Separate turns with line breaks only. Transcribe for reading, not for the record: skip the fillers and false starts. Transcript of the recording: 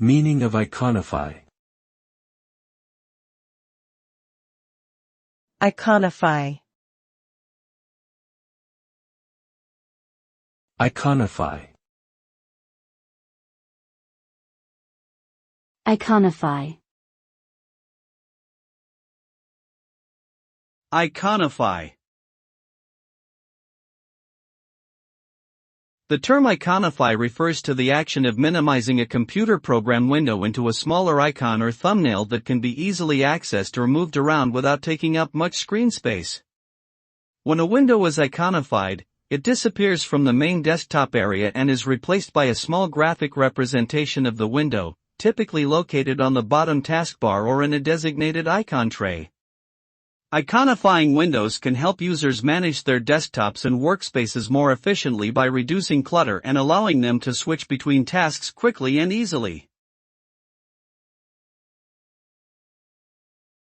Meaning of iconify.
Iconify.
Iconify.
Iconify.
Iconify. The term iconify refers to the action of minimizing a computer program window into a smaller icon or thumbnail that can be easily accessed or moved around without taking up much screen space. When a window is iconified, it disappears from the main desktop area and is replaced by a small graphic representation of the window, typically located on the bottom taskbar or in a designated icon tray. Iconifying windows can help users manage their desktops and workspaces more efficiently by reducing clutter and allowing them to switch between tasks quickly and easily.